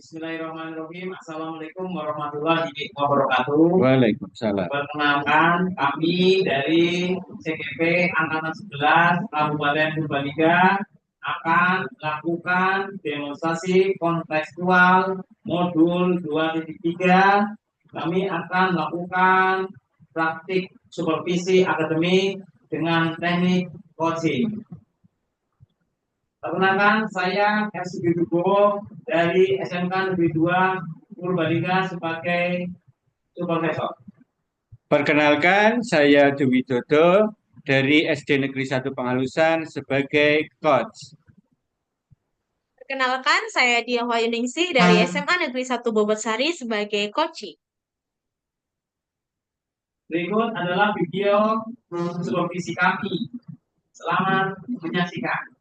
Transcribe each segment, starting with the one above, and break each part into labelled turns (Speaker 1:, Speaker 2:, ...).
Speaker 1: Bismillahirrahmanirrahim. Assalamualaikum warahmatullahi wabarakatuh.
Speaker 2: Waalaikumsalam.
Speaker 1: Perkenalkan, kami dari CGP Angkatan 11 Kabupaten Purbalingga akan melakukan demonstrasi kontekstual modul 2.3. Kami akan melakukan praktik supervisi akademik dengan teknik coaching. Perkenalkan, saya S. Wibowo dari SMK Negeri 2 Purbalingga sebagai supervisor.
Speaker 2: Perkenalkan, saya Dewi Dodo dari SD Negeri 1 Pangalusan sebagai coach.
Speaker 3: Perkenalkan, saya Diah Wayuningsih dari SMA Negeri 1 Bobotsari sebagai coaching.
Speaker 1: Berikut adalah video supervisi kami. Selamat menyaksikan.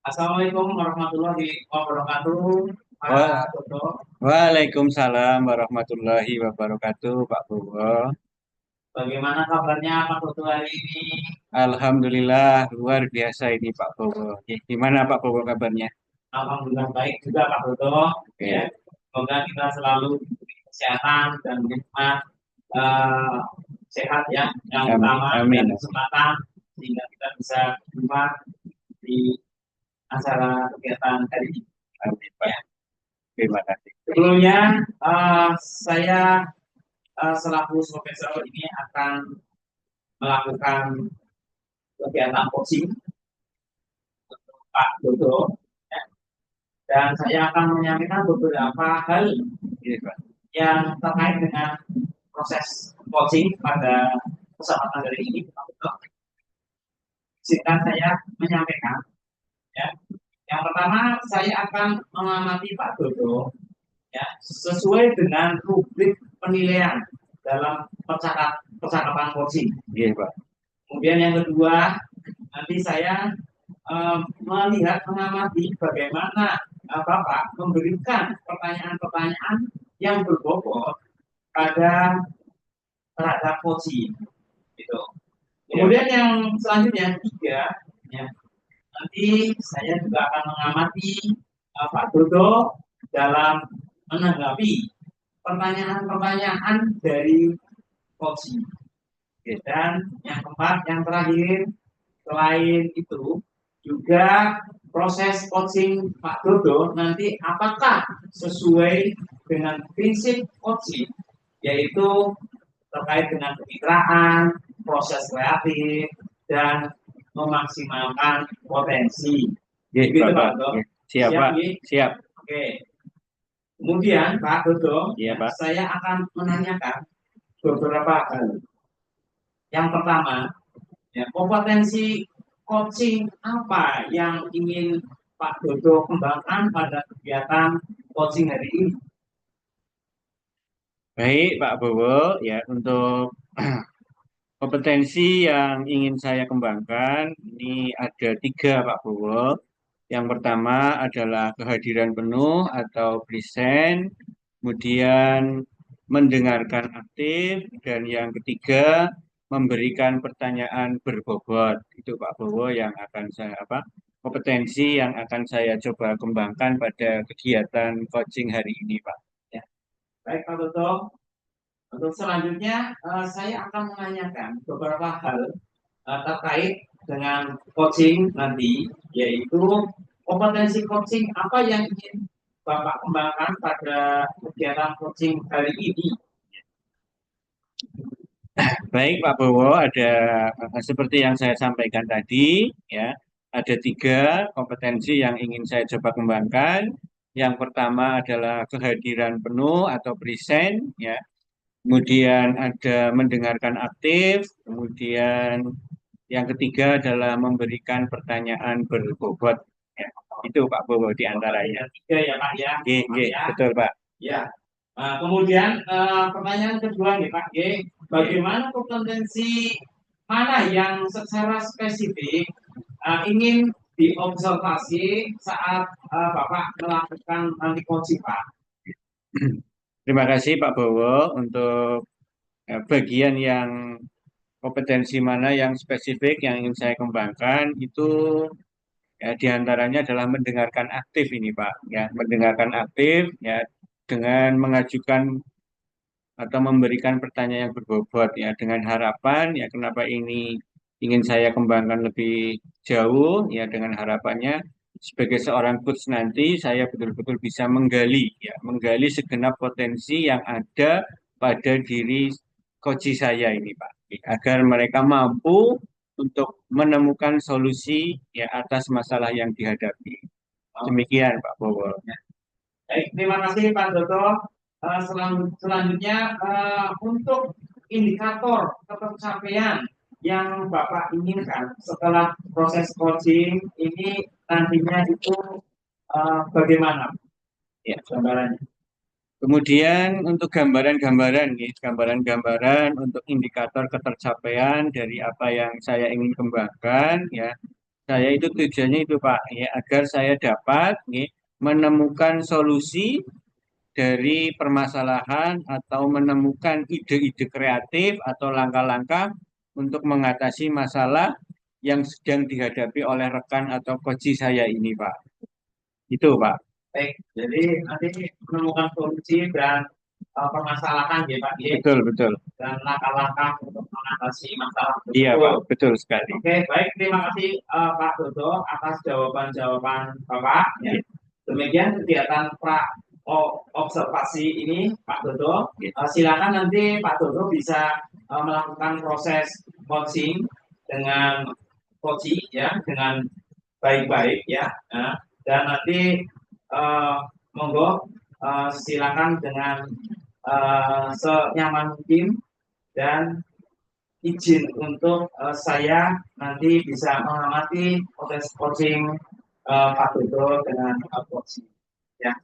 Speaker 1: Assalamualaikum warahmatullahi wabarakatuh. Pak Toto.
Speaker 2: Waalaikumsalam warahmatullahi wabarakatuh, Pak Bowo.
Speaker 1: Bagaimana kabarnya Pak Toto hari ini?
Speaker 2: Alhamdulillah, luar biasa ini Pak Bowo. Gimana Pak Bowo kabarnya?
Speaker 1: Alhamdulillah baik juga Pak Toto. Ya. Semoga kita selalu diberi kesehatan dan nikmat sehat ya. Yang utama dan kesempatan sehingga kita bisa jumpa di acara kegiatan hari ini.
Speaker 2: Amin, Pak.
Speaker 1: Ya.
Speaker 2: Terima kasih.
Speaker 1: Sebelumnya saya selaku profesor ini akan melakukan kegiatan coaching untuk Pak Dodo, ya. Dan saya akan menyampaikan beberapa hal yang terkait dengan proses coaching pada kesempatan hari ini, Pak Dodo. Izinkan saya menyampaikan. Ya. Yang pertama, saya akan mengamati Pak Dodo ya, sesuai dengan rubrik penilaian dalam percakapan coaching.
Speaker 2: Iya, Pak.
Speaker 1: Kemudian yang kedua, nanti saya mengamati bagaimana Bapak memberikan pertanyaan-pertanyaan yang berbobot terhadap coaching. Gitu. Kemudian yang selanjutnya tiga, ya, nanti saya juga akan mengamati Pak Dodo dalam menanggapi pertanyaan-pertanyaan dari coaching. Dan yang keempat, yang terakhir, selain itu juga proses coaching Pak Dodo nanti apakah sesuai dengan prinsip coaching, yaitu terkait dengan kemitraan, proses kreatif, dan memaksimalkan potensi.
Speaker 2: Gitu, Pak Dodo. Siap, Pak. Siap.
Speaker 1: Oke. Kemudian Pak Dodo,
Speaker 2: ya, Pak.
Speaker 1: Saya akan menanyakan beberapa hal. Yang pertama, ya, kompetensi coaching apa yang ingin Pak Dodo kembangkan pada kegiatan coaching hari ini?
Speaker 2: Baik, Pak Bowo, ya untuk kompetensi yang ingin saya kembangkan ini ada 3, Pak Bowo. Yang pertama adalah kehadiran penuh atau present, kemudian mendengarkan aktif, dan yang ketiga memberikan pertanyaan berbobot. Itu Pak Bowo yang akan saya kompetensi yang akan saya coba kembangkan pada kegiatan coaching hari ini, Pak.
Speaker 1: Ya. Baik, Pak Toto. Untuk selanjutnya saya akan menanyakan beberapa hal terkait dengan coaching nanti, yaitu kompetensi coaching apa yang ingin Bapak kembangkan pada kegiatan coaching hari ini.
Speaker 2: Baik Pak Bowo, ada seperti yang saya sampaikan tadi, ya, ada 3 kompetensi yang ingin saya coba kembangkan. Yang pertama adalah kehadiran penuh atau present, ya. Kemudian ada mendengarkan aktif, kemudian yang ketiga adalah memberikan pertanyaan berbobot. Ya, itu Pak Bowo di antaranya.
Speaker 1: Tiga ya Pak ya. Ya.
Speaker 2: Betul Pak.
Speaker 1: Ya. Kemudian pertanyaan kedua nih Pak G, bagaimana kompetensi mana yang secara spesifik ingin diobservasi saat Bapak melakukan nanti coaching Pak?
Speaker 2: Terima kasih Pak Bowo untuk bagian yang kompetensi mana yang spesifik yang ingin saya kembangkan itu ya diantaranya adalah mendengarkan aktif ini Pak, ya mendengarkan aktif ya dengan mengajukan atau memberikan pertanyaan yang berbobot ya dengan harapan ya kenapa ini ingin saya kembangkan lebih jauh ya dengan harapannya sebagai seorang coach nanti saya betul-betul bisa menggali segenap potensi yang ada pada diri coach saya ini Pak agar mereka mampu untuk menemukan solusi ya atas masalah yang dihadapi. Demikian Pak Bowo.
Speaker 1: Baik, terima kasih Pak Dodo. Selanjutnya untuk indikator ketercapaian yang Bapak inginkan setelah proses coaching ini nantinya itu bagaimana?
Speaker 2: Ya.
Speaker 1: Gambarannya.
Speaker 2: Kemudian untuk gambaran-gambaran, gambaran-gambaran untuk indikator ketercapaian dari apa yang saya ingin kembangkan, ya, saya itu tujuannya itu Pak, ya, agar saya dapat menemukan solusi dari permasalahan atau menemukan ide-ide kreatif atau langkah-langkah untuk mengatasi masalah yang sedang dihadapi oleh rekan atau coach saya ini Pak. Itu Pak.
Speaker 1: Baik, jadi nanti menemukan solusi dan permasalahan ya Pak.
Speaker 2: Betul, betul.
Speaker 1: Dan langkah-langkah untuk mengatasi masalah tersebut.
Speaker 2: Iya Pak, betul sekali.
Speaker 1: Oke, baik. Terima kasih Pak Dodo atas jawaban-jawaban Bapak. Ya. Demikian kegiatan observasi ini Pak Dodo. Silakan nanti Pak Dodo bisa melakukan proses coaching dengan coaching ya, dengan baik-baik ya. Dan nanti monggo silakan dengan senyaman mungkin dan izin untuk saya nanti bisa mengamati proses coaching Pak Dodo dengan coaching. Ya,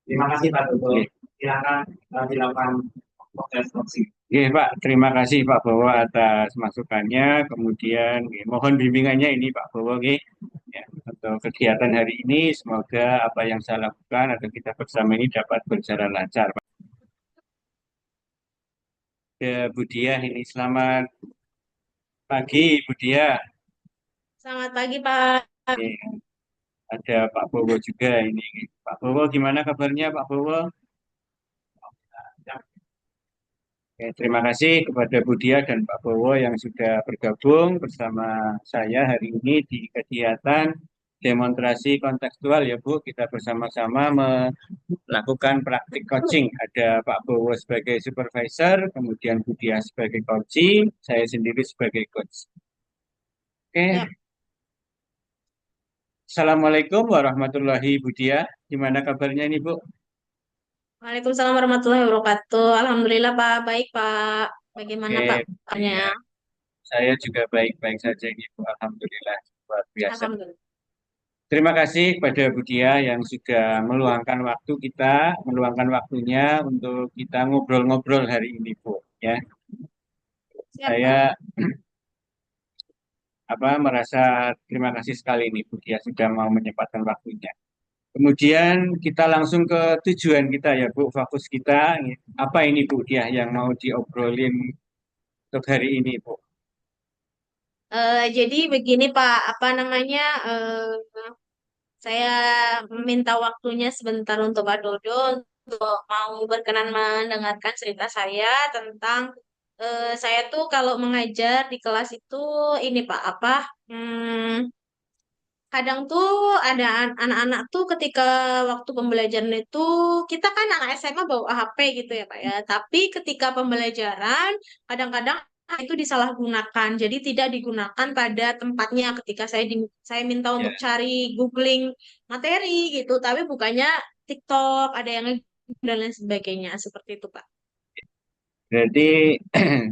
Speaker 1: terima kasih Pak Dodo. Silakan dilakukan proses coaching.
Speaker 2: Oke Pak, terima kasih Pak Bowo atas masukannya. Kemudian mohon bimbingannya ini Pak Bowo ya, untuk kegiatan hari ini. Semoga apa yang saya lakukan atau kita bersama ini dapat berjalan lancar Pak. Ya, Bu Diah ini selamat pagi Bu Diah.
Speaker 3: Selamat pagi, Pak.
Speaker 2: Oke, ada Pak Bowo juga ini. Pak Bowo gimana kabarnya Pak Bowo? Oke, terima kasih kepada Bu Diah dan Pak Bowo yang sudah bergabung bersama saya hari ini di kegiatan demonstrasi kontekstual ya Bu. Kita bersama-sama melakukan praktik coaching. Ada Pak Bowo sebagai supervisor, kemudian Bu Diah sebagai coaching, saya sendiri sebagai coach. Oke.
Speaker 3: Ya.
Speaker 2: Assalamualaikum warahmatullahi Bu Diah. Gimana kabarnya ini Bu?
Speaker 3: Waalaikumsalam warahmatullahi wabarakatuh. Alhamdulillah, Pak. Baik, Pak. Bagaimana,
Speaker 2: Oke,
Speaker 3: Pak?
Speaker 2: ya. Saya juga baik-baik saja Ibu. Alhamdulillah. Luar biasa.
Speaker 3: Alhamdulillah.
Speaker 2: Terima kasih kepada Bu Dia yang sudah meluangkan waktu kita, meluangkan waktunya untuk kita ngobrol-ngobrol hari ini, Bu. Ya,
Speaker 3: Siap,
Speaker 2: saya merasa terima kasih sekali nih Bu Dia sudah mau menyempatkan waktunya. Kemudian kita langsung ke tujuan kita ya Bu, fokus kita. Apa ini Bu Dia yang mau diobrolin untuk hari ini Bu?
Speaker 3: Jadi begini, Pak. Apa namanya? Saya meminta waktunya sebentar untuk Pak Dodo untuk mau berkenan mendengarkan cerita saya tentang saya tuh kalau mengajar di kelas itu ini Pak apa? Kadang tuh ada anak-anak tuh ketika waktu pembelajaran itu kita kan anak SMA bawa HP gitu ya Pak ya. Tapi ketika pembelajaran kadang-kadang itu disalahgunakan. Jadi tidak digunakan pada tempatnya ketika saya minta untuk cari googling materi gitu, tapi bukannya TikTok, ada yang dan lain sebagainya seperti itu Pak.
Speaker 2: Berarti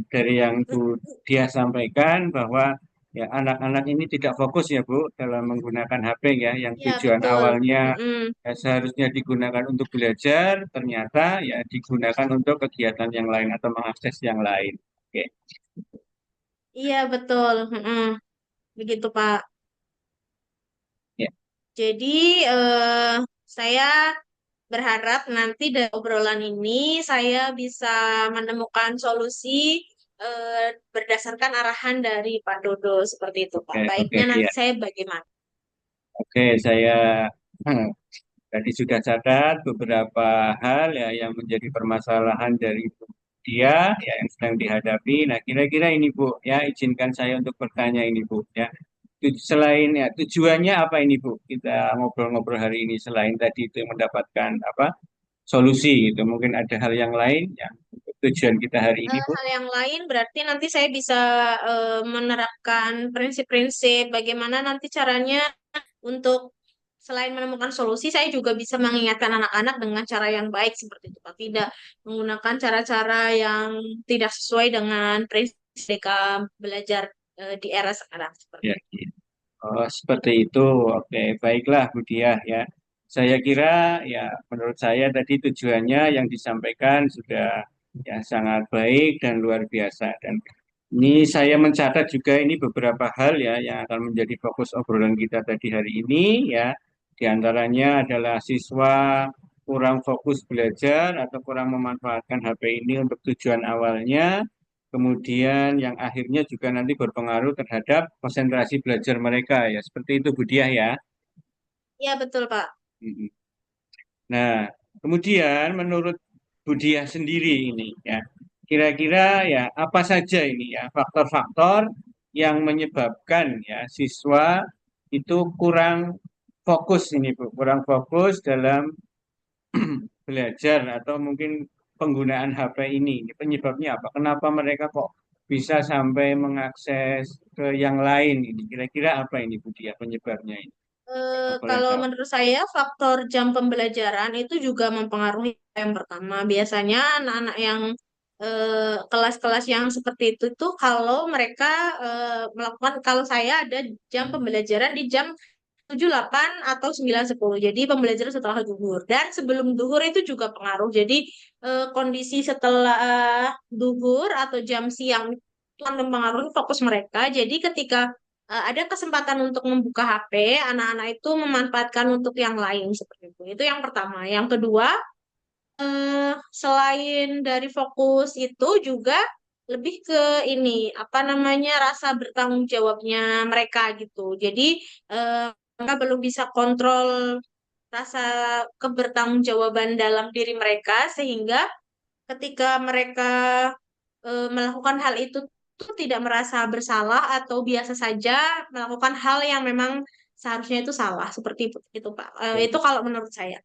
Speaker 2: dari yang Bu Dia sampaikan bahwa ya anak-anak ini tidak fokus ya Bu dalam menggunakan HP ya, yang
Speaker 3: Iya,
Speaker 2: tujuan
Speaker 3: betul.
Speaker 2: awalnya
Speaker 3: Mm-mm.
Speaker 2: ya, seharusnya digunakan untuk belajar, ternyata ya digunakan untuk kegiatan yang lain atau mengakses yang lain. Oke,
Speaker 3: Iya, betul. Mm-mm. Begitu, Pak.
Speaker 2: ya,
Speaker 3: Jadi, saya berharap nanti dari obrolan ini saya bisa menemukan solusi berdasarkan arahan dari Pak Dodo seperti itu, Pak.
Speaker 2: oke, oke,
Speaker 3: Baiknya nanti
Speaker 2: ya,
Speaker 3: saya bagaimana?
Speaker 2: oke, saya tadi sudah catat beberapa hal ya yang menjadi permasalahan dari dia ya yang sedang dihadapi. Nah, kira-kira ini Bu, ya izinkan saya untuk bertanya ini Bu, ya. Selain ya tujuannya apa ini Bu? Kita ngobrol-ngobrol hari ini selain tadi itu mendapatkan apa solusi gitu. Mungkin ada hal yang lain yang untuk tujuan kita hari ini Bu.
Speaker 3: Hal yang lain berarti nanti saya bisa menerapkan prinsip-prinsip bagaimana nanti caranya untuk selain menemukan solusi, saya juga bisa mengingatkan anak-anak dengan cara yang baik seperti itu, Pak. Tidak menggunakan cara-cara yang tidak sesuai dengan prinsip mereka belajar di era sekarang seperti
Speaker 2: Ya,
Speaker 3: itu.
Speaker 2: gitu. Oh, seperti itu. Oke, baiklah Bu Diah ya. Saya kira ya menurut saya tadi tujuannya yang disampaikan sudah ya sangat baik dan luar biasa. Dan ini saya mencatat juga ini beberapa hal ya yang akan menjadi fokus obrolan kita tadi hari ini ya. Di antaranya adalah siswa kurang fokus belajar atau kurang memanfaatkan HP ini untuk tujuan awalnya. Kemudian yang akhirnya juga nanti berpengaruh terhadap konsentrasi belajar mereka ya. Seperti itu Bu Diah ya.
Speaker 3: Iya, betul, Pak.
Speaker 2: Mhm. Nah, kemudian menurut Bu Diah sendiri ini ya, kira-kira ya apa saja ini ya faktor-faktor yang menyebabkan ya siswa itu kurang fokus ini Bu, kurang fokus dalam belajar atau mungkin penggunaan HP ini. Ini penyebabnya apa? Kenapa mereka kok bisa sampai mengakses ke yang lain ini? Kira-kira apa ini Bu Diah penyebabnya ini? Kalau boleh
Speaker 3: Kalau
Speaker 2: tahu.
Speaker 3: menurut saya faktor jam pembelajaran itu juga mempengaruhi yang pertama. Biasanya anak-anak yang kelas-kelas yang seperti itu tuh kalau mereka melakukan kalau saya ada jam pembelajaran di jam 7 8 atau 9 10. Jadi pembelajaran setelah duhur dan sebelum duhur itu juga pengaruh. Jadi kondisi setelah duhur atau jam siang itu akan mempengaruhi fokus mereka. Jadi ketika ada kesempatan untuk membuka HP, anak-anak itu memanfaatkan untuk yang lain seperti itu. Itu yang pertama. Yang kedua, selain dari fokus itu juga lebih ke ini apa namanya rasa bertanggung jawabnya mereka gitu. Jadi mereka belum bisa kontrol rasa kebertanggungjawaban dalam diri mereka sehingga ketika mereka melakukan hal itu tuh tidak merasa bersalah atau biasa saja melakukan hal yang memang seharusnya itu salah seperti itu Pak. Itu kalau menurut saya.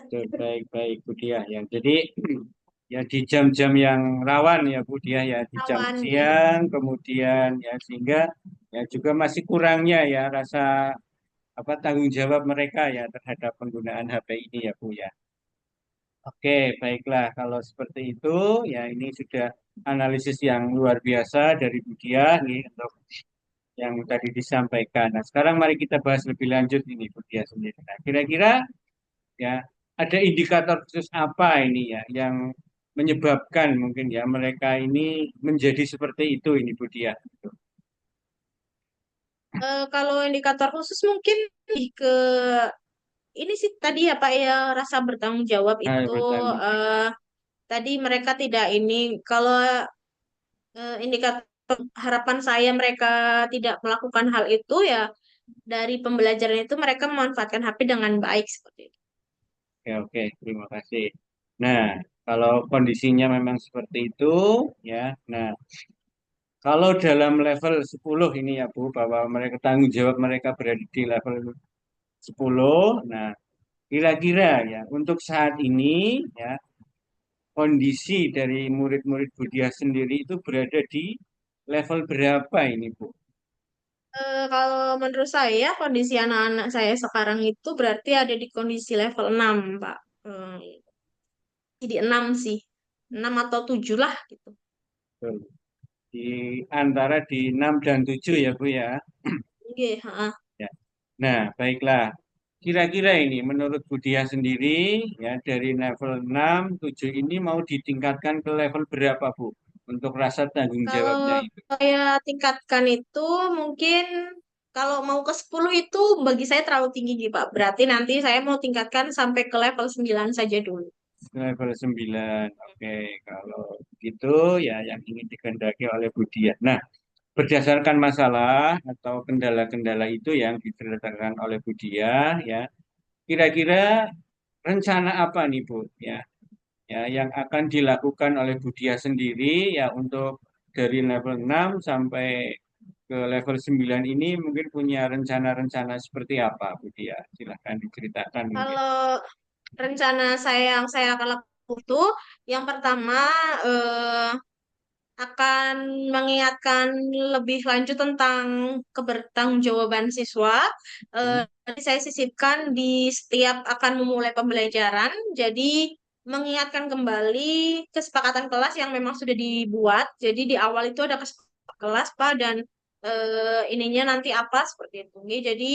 Speaker 2: Baik-baik Bu Diah ya. Jadi ya di jam-jam yang rawan ya Bu Diah ya di jam
Speaker 3: Awan ya.
Speaker 2: siang kemudian ya sehingga ya juga masih kurangnya ya rasa apa tanggung jawab mereka ya terhadap penggunaan HP ini ya Bu ya. Oke, baiklah kalau seperti itu ya ini sudah analisis yang luar biasa dari Bu Diah nih untuk yang tadi disampaikan. Nah, sekarang mari kita bahas lebih lanjut ini Bu Diah sendiri. Nah, kira-kira ya ada indikator khusus apa ini ya yang menyebabkan mungkin ya mereka ini menjadi seperti itu ini Bu Diah.
Speaker 3: Kalau indikator khusus mungkin lebih ke ini sih tadi ya Pak ya rasa bertanggung jawab
Speaker 2: Nah,
Speaker 3: itu
Speaker 2: bertanggung jawab.
Speaker 3: eh, tadi mereka tidak ini kalau indikator harapan saya mereka tidak melakukan hal itu ya dari pembelajaran itu mereka memanfaatkan HP dengan baik seperti itu.
Speaker 2: Oke, oke, terima kasih. Nah, kalau kondisinya memang seperti itu ya. Nah, kalau dalam level 10 ini ya Bu bahwa mereka tanggung jawab mereka berada di level 10. Nah, kira-kira ya untuk saat ini ya kondisi dari murid-murid Budiah sendiri itu berada di level berapa ini Bu?
Speaker 3: Kalau menurut saya kondisi anak-anak saya sekarang itu berarti ada di kondisi level 6 Pak. Di 6 sih. 6 atau 7 lah gitu.
Speaker 2: di antara di 6 dan 7 ya Bu ya.
Speaker 3: Nggih, heeh.
Speaker 2: Ya. Nah, baiklah. Kira-kira ini menurut Budia sendiri ya dari level 6, 7 ini mau ditingkatkan ke level berapa Bu? Untuk rasa tanggung
Speaker 3: Kalau
Speaker 2: jawabnya itu.
Speaker 3: saya tingkatkan itu mungkin kalau mau ke 10 itu bagi saya terlalu tinggi gitu, Pak. Berarti nanti saya mau tingkatkan sampai ke level 9 saja dulu.
Speaker 2: Level 9. Oke, kalau begitu ya yang ingin dikehendaki oleh Budia. Nah, berdasarkan masalah atau kendala-kendala itu yang diceritakan oleh Budia ya, kira-kira rencana apa nih Bu ya, ya yang akan dilakukan oleh Budia sendiri ya untuk dari level 6 sampai ke level 9 ini mungkin punya rencana-rencana seperti apa Budia? Silahkan diceritakan mungkin.
Speaker 3: Kalau rencana saya yang saya akan lakukan itu yang pertama eh, akan mengingatkan lebih lanjut tentang kebertanggungjawaban siswa.
Speaker 2: Hmm,
Speaker 3: Nanti saya sisipkan di setiap akan memulai pembelajaran. Jadi mengingatkan kembali kesepakatan kelas yang memang sudah dibuat. Jadi di awal itu ada kesepakatan kelas, Pak, dan ininya nanti apa seperti itu. Oke, jadi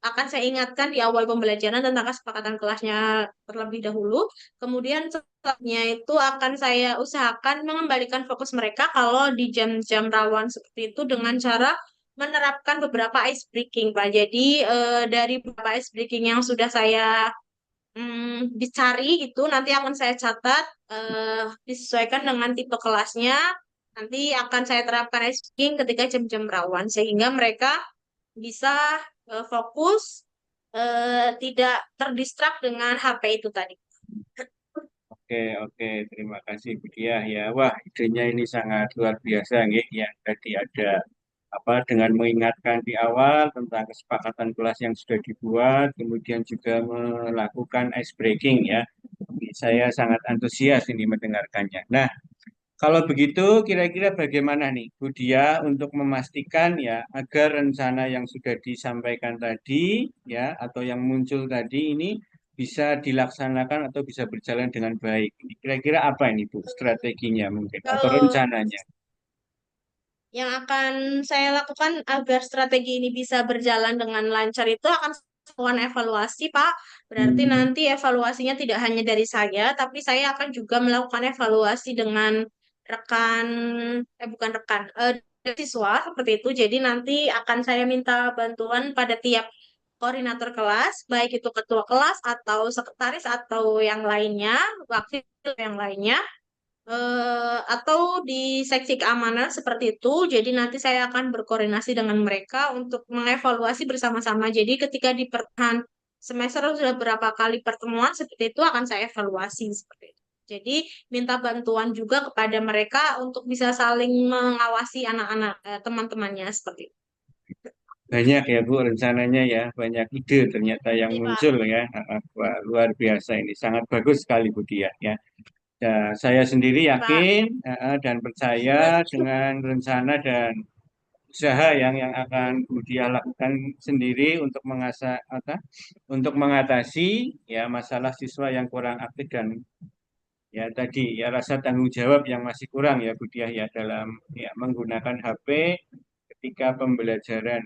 Speaker 3: akan saya ingatkan di awal pembelajaran tentang kesepakatan kelasnya terlebih dahulu. Kemudian setelahnya itu akan saya usahakan mengembalikan fokus mereka kalau di jam-jam rawan seperti itu dengan cara menerapkan beberapa ice breaking, Pak. Jadi dari beberapa ice breaking yang sudah saya dicari itu nanti akan saya catat disesuaikan dengan tipe kelasnya. Nanti akan saya terapkan ice breaking ketika jam-jam rawan sehingga mereka bisa fokus tidak terdistrak dengan HP itu tadi.
Speaker 2: Oke, oke, terima kasih Budia ya. Wah, idenya ini sangat luar biasa nggih ya. Tadi ada apa dengan mengingatkan di awal tentang kesepakatan kelas yang sudah dibuat, kemudian juga melakukan ice breaking ya. Saya sangat antusias ini mendengarkannya. Nah, kalau begitu kira-kira bagaimana nih Budia untuk memastikan ya agar rencana yang sudah disampaikan tadi ya atau yang muncul tadi ini bisa dilaksanakan atau bisa berjalan dengan baik. Ini kira-kira apa ini Bu strateginya mungkin atau
Speaker 3: Kalau
Speaker 2: rencananya?
Speaker 3: yang akan saya lakukan agar strategi ini bisa berjalan dengan lancar itu akan melakukan evaluasi, Pak. Berarti
Speaker 2: Hmm,
Speaker 3: nanti evaluasinya tidak hanya dari saya, tapi saya akan juga melakukan evaluasi dengan rekan, bukan rekan, siswa seperti itu. Jadi nanti akan saya minta bantuan pada tiap koordinator kelas, baik itu ketua kelas atau sekretaris atau yang lainnya, wakil yang lainnya atau di seksi keamanan seperti itu. Jadi nanti saya akan berkoordinasi dengan mereka untuk mengevaluasi bersama-sama. Jadi ketika di pertengahan semester sudah berapa kali pertemuan seperti itu akan saya evaluasi seperti itu. Jadi minta bantuan juga kepada mereka untuk bisa saling mengawasi anak-anak teman-temannya seperti itu.
Speaker 2: banyak ya Bu rencananya ya, banyak ide ternyata yang
Speaker 3: Iya, Pak.
Speaker 2: muncul ya. Wah, luar biasa ini, sangat bagus sekali Bu Dia ya. Ya, saya sendiri
Speaker 3: Iya, Pak.
Speaker 2: yakin dan percaya dengan rencana dan usaha yang akan Budia lakukan sendiri untuk untuk mengatasi ya masalah siswa yang kurang aktif dan ya tadi ya rasa tanggung jawab yang masih kurang ya Budia ya dalam ya menggunakan HP ketika pembelajaran.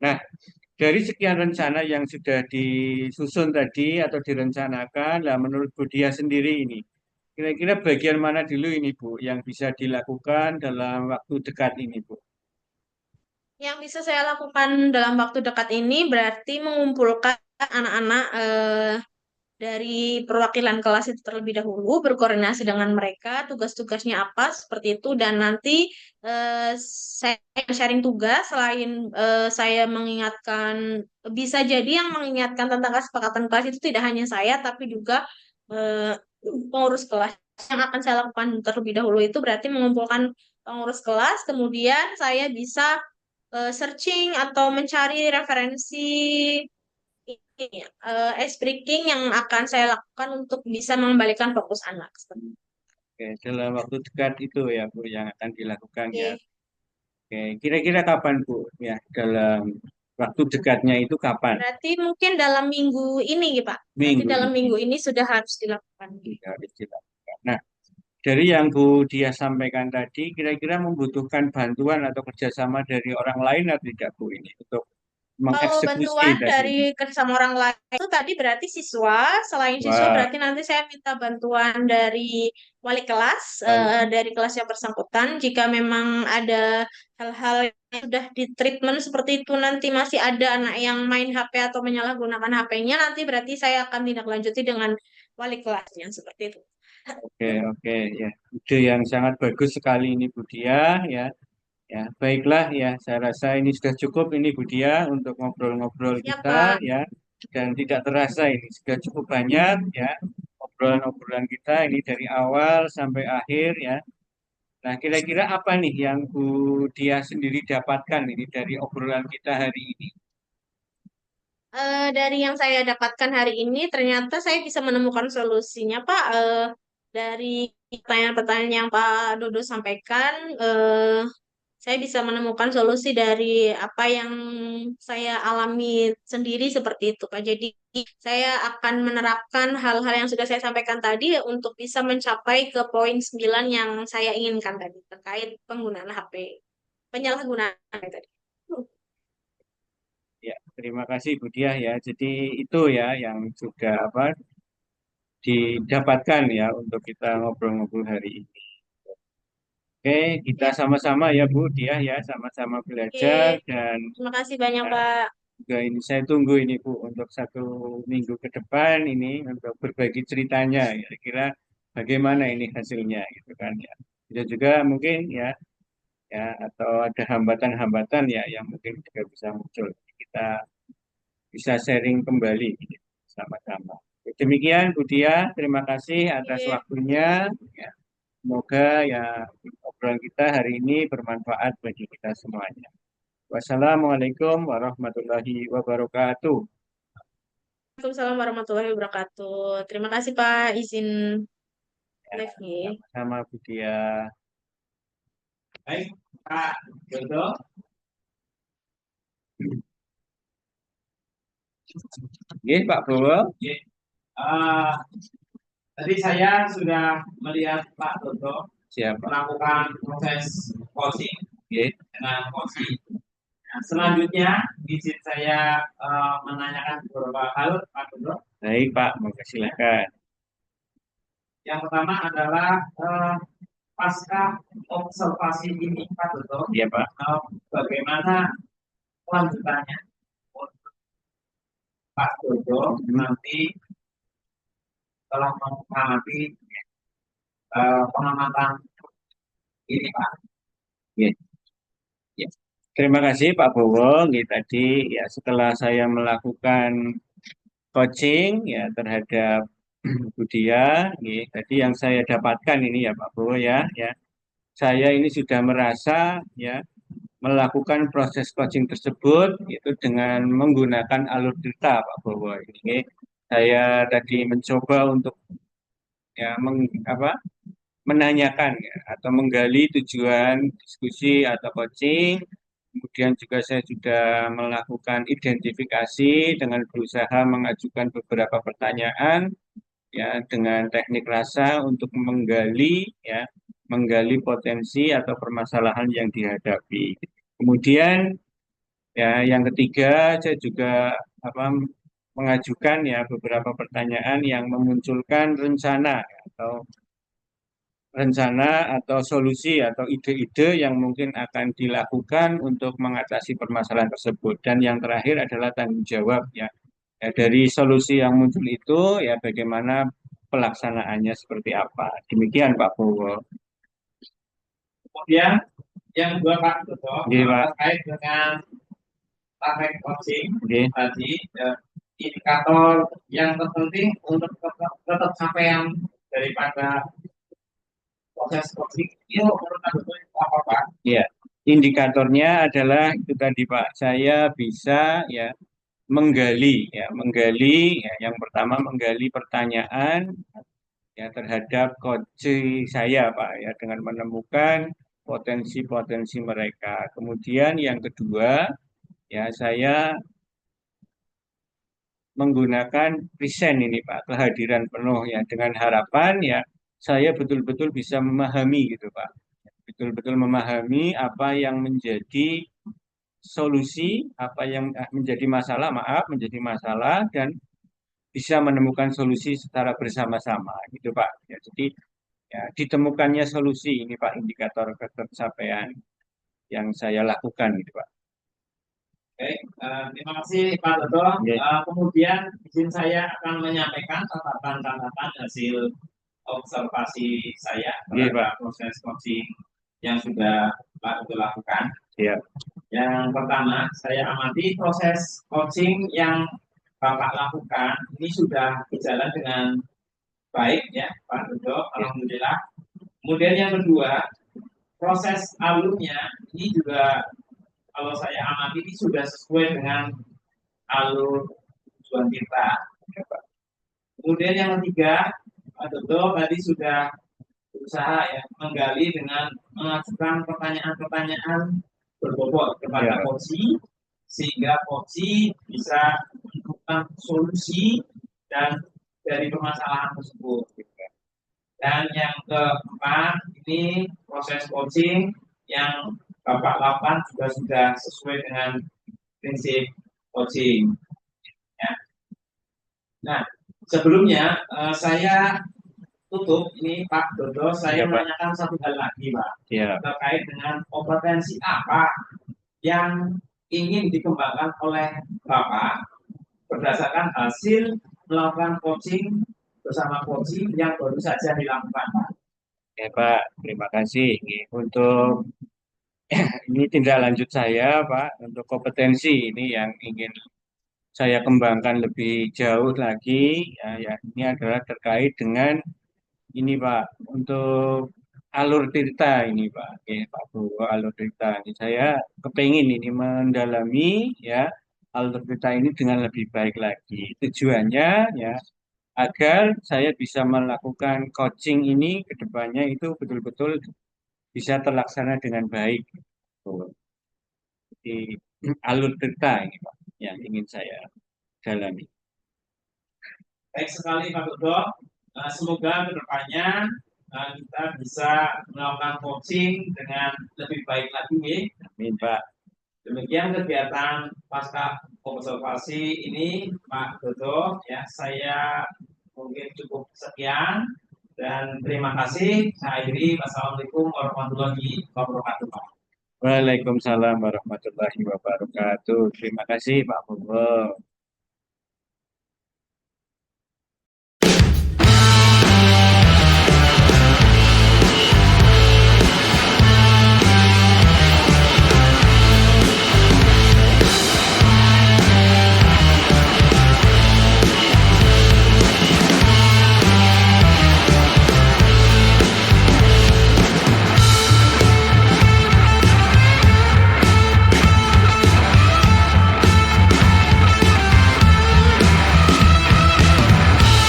Speaker 2: Nah, dari sekian rencana yang sudah disusun tadi atau direncanakan, lah menurut Budia sendiri ini, kira-kira bagian mana dulu ini Bu yang bisa dilakukan dalam waktu dekat ini Bu?
Speaker 3: Yang bisa saya lakukan dalam waktu dekat ini berarti mengumpulkan anak-anak dari perwakilan kelas itu terlebih dahulu, berkoordinasi dengan mereka, tugas-tugasnya apa, seperti itu, dan nanti saya sharing tugas, selain saya mengingatkan, bisa jadi yang mengingatkan tentang kesepakatan kelas itu tidak hanya saya, tapi juga eh, pengurus kelas. Yang akan saya lakukan terlebih dahulu itu berarti mengumpulkan pengurus kelas, kemudian saya bisa searching atau mencari referensi ini ice breaking yang akan saya lakukan untuk bisa mengembalikan fokus anak.
Speaker 2: Oke, dalam waktu dekat itu ya Bu yang akan dilakukan ya.
Speaker 3: Oke,
Speaker 2: Oke, kira-kira kapan Bu? Ya, dalam waktu dekatnya itu kapan?
Speaker 3: berarti mungkin dalam minggu ini, Pak. Berarti
Speaker 2: Minggu
Speaker 3: dalam
Speaker 2: ini
Speaker 3: minggu ini sudah harus dilakukan.
Speaker 2: harus dilakukan. Nah, dari yang Bu Dia sampaikan tadi, kira-kira membutuhkan bantuan atau kerjasama dari orang lain atau tidak Bu ini untuk
Speaker 3: Kalau
Speaker 2: mengeksekusi
Speaker 3: bantuan
Speaker 2: tadi?
Speaker 3: dari kerjasama orang lain itu tadi berarti siswa, selain siswa
Speaker 2: Wah,
Speaker 3: berarti nanti saya minta bantuan dari wali kelas,
Speaker 2: wali-
Speaker 3: dari kelas yang bersangkutan. Jika memang ada hal-hal yang sudah di treatment seperti itu, nanti masih ada anak yang main HP atau menyalahgunakan HP-nya, nanti berarti saya akan tindak lanjuti dengan wali kelasnya seperti itu.
Speaker 2: oke, oke, ya. Ide yang sangat bagus sekali ini Bu Dia, ya. Ya, baiklah ya, saya rasa ini sudah cukup ini Bu Dia untuk ngobrol-ngobrol
Speaker 3: Siap,
Speaker 2: kita
Speaker 3: Pak.
Speaker 2: ya. Dan tidak terasa ini sudah cukup banyak ya obrolan-obrolan kita ini dari awal sampai akhir ya. Nah, kira-kira apa nih yang Bu Dia sendiri dapatkan ini dari obrolan kita hari ini?
Speaker 3: Dari yang saya dapatkan hari ini, ternyata saya bisa menemukan solusinya, Pak. Dari pertanyaan-pertanyaan yang Pak Dodo sampaikan, saya bisa menemukan solusi dari apa yang saya alami sendiri seperti itu, Pak. Jadi, saya akan menerapkan hal-hal yang sudah saya sampaikan tadi untuk bisa mencapai ke poin 9 yang saya inginkan tadi, terkait penggunaan HP, penyalahgunaan HP tadi.
Speaker 2: Ya, terima kasih Bu Dia ya. Jadi itu ya yang sudah apa didapatkan ya untuk kita ngobrol-ngobrol hari ini. Oke, kita
Speaker 3: Ya,
Speaker 2: sama-sama ya Bu Dia ya, sama-sama belajar
Speaker 3: oke.
Speaker 2: dan
Speaker 3: Terima kasih banyak,
Speaker 2: ya,
Speaker 3: Pak.
Speaker 2: juga ini saya tunggu ini Bu untuk 1 minggu ke depan ini untuk berbagi ceritanya kira-kira bagaimana ini hasilnya gitu kan ya. Bisa juga mungkin ya ya atau ada hambatan-hambatan ya yang mungkin juga bisa muncul. Kita bisa sharing kembali gitu, sama-sama. Demikian Bu Dia, terima kasih atas
Speaker 3: Oke.
Speaker 2: waktunya. Ya, semoga ya obrolan kita hari ini bermanfaat bagi kita semuanya. Wassalamualaikum warahmatullahi wabarakatuh.
Speaker 3: Waalaikumsalam warahmatullahi wabarakatuh. Terima kasih Pak izin
Speaker 2: Ya,
Speaker 3: live-nya.
Speaker 2: sama-sama Bu Dia.
Speaker 1: Baik, Pak Dodo.
Speaker 2: Oke, Pak Bowo,
Speaker 1: Oke. Eh, Tadi saya sudah melihat Pak Dodo
Speaker 2: siapa?
Speaker 1: melakukan proses coaching
Speaker 2: Oke,
Speaker 1: dengan coaching. Nah, selanjutnya, izin saya menanyakan beberapa hal, Pak Dodo.
Speaker 2: baik Pak, monggo silakan.
Speaker 1: Yang pertama adalah pasca observasi ini, Pak Dodo,
Speaker 2: Iya Pak.
Speaker 1: bagaimana kelanjutannya Pak Dodo nanti telah mengamati pengamatan ini, Pak.
Speaker 2: Oke, ya. Terima kasih Pak Bowo. Ini tadi ya setelah saya melakukan coaching ya terhadap Budia, ini tadi yang saya dapatkan ini ya Pak Bowo ya, ya. Saya ini sudah merasa ya melakukan proses coaching tersebut itu dengan menggunakan alur cerita Pak Bowo. Ini saya tadi mencoba untuk ya menanyakan ya, atau menggali tujuan diskusi atau coaching. Kemudian juga saya sudah melakukan identifikasi dengan berusaha mengajukan beberapa pertanyaan ya dengan teknik rasa untuk menggali potensi atau permasalahan yang dihadapi. Kemudian ya yang ketiga saya juga apa mengajukan ya beberapa pertanyaan yang memunculkan rencana atau solusi atau ide-ide yang mungkin akan dilakukan untuk mengatasi permasalahan tersebut. Dan yang terakhir adalah tanggung jawab ya. Ya, dari solusi yang muncul itu ya bagaimana pelaksanaannya seperti apa. Demikian Pak Bowo.
Speaker 1: Kemudian yang kedua Pak Dodo,
Speaker 2: Oke, Pak.
Speaker 1: terkait dengan praktek coaching
Speaker 2: Oke.
Speaker 1: tadi, indikator yang terpenting untuk tetap capaian daripada proses coaching itu menurut Pak Dodo itu apa, Pak?
Speaker 2: Ya, indikatornya adalah itu tadi Pak. Saya bisa ya menggali ya, yang pertama menggali pertanyaan ya terhadap coaching saya Pak ya dengan menemukan potensi-potensi mereka. Kemudian yang kedua ya saya menggunakan present ini Pak, kehadiran penuh ya dengan harapan ya saya betul-betul bisa memahami gitu Pak. Betul-betul memahami apa yang menjadi solusi, apa yang menjadi masalah, maaf, menjadi masalah dan bisa menemukan solusi secara bersama-sama gitu Pak. Ya, jadi ya, ditemukannya solusi ini Pak indikator ketercapaian yang saya lakukan gitu Pak.
Speaker 1: Oke, terima kasih Pak Toto.
Speaker 2: Ya,
Speaker 1: Kemudian izin saya akan menyampaikan catatan-catatan hasil observasi saya
Speaker 2: iya Pak.
Speaker 1: terhadap proses coaching yang sudah Pak Toto lakukan.
Speaker 2: Ya,
Speaker 1: Yang pertama, saya amati proses coaching yang Bapak lakukan ini sudah berjalan dengan baik ya Pak Toto, alhamdulillah. Kemudian yang kedua, proses alurnya ini juga kalau saya amati ini sudah sesuai dengan alur tujuan kita. Kemudian yang ketiga, Pak Toto tadi sudah berusaha ya menggali dengan mengajukan pertanyaan-pertanyaan berbobot kepada
Speaker 2: ya,
Speaker 1: Koci sehingga Koci bisa menemukan solusi dan dari permasalahan tersebut. Dan yang keempat ini proses coaching yang Bapak lakukan juga sudah sesuai dengan prinsip coaching. Ya. Nah, sebelumnya saya tutup ini Pak Dodo, saya
Speaker 2: ya Pak.
Speaker 1: menanyakan satu hal lagi Pak
Speaker 2: Ya,
Speaker 1: terkait dengan kompetensi apa yang ingin dikembangkan oleh Bapak berdasarkan hasil melakukan coaching bersama coaching yang baru saja dilakukan Pak.
Speaker 2: ya Pak. Terima kasih. Untuk ini tindak lanjut saya Pak untuk kompetensi ini yang ingin saya kembangkan lebih jauh lagi ya, ya ini adalah terkait dengan ini Pak untuk alur cerita ini Pak. Oke, Pak Purwo, alur cerita ini saya kepingin ini mendalami ya alur cerita ini dengan lebih baik lagi. Tujuannya ya agar saya bisa melakukan coaching ini ke depannya itu betul-betul bisa terlaksana dengan baik. Tuh. Di alur cerita ini Pak yang ingin saya dalami.
Speaker 1: Baik sekali Pak Dodo. Semoga kedepannya kita bisa melakukan coaching dengan lebih baik lagi.
Speaker 2: Amin Pak.
Speaker 1: Demikian kegiatan pasca observasi ini Pak Dodo. Ya, saya mungkin cukup sekian dan terima kasih. Saya akhiri. Wassalamualaikum warahmatullahi wabarakatuh.
Speaker 2: Waalaikumsalam warahmatullahi wabarakatuh. Terima kasih Pak Purwo.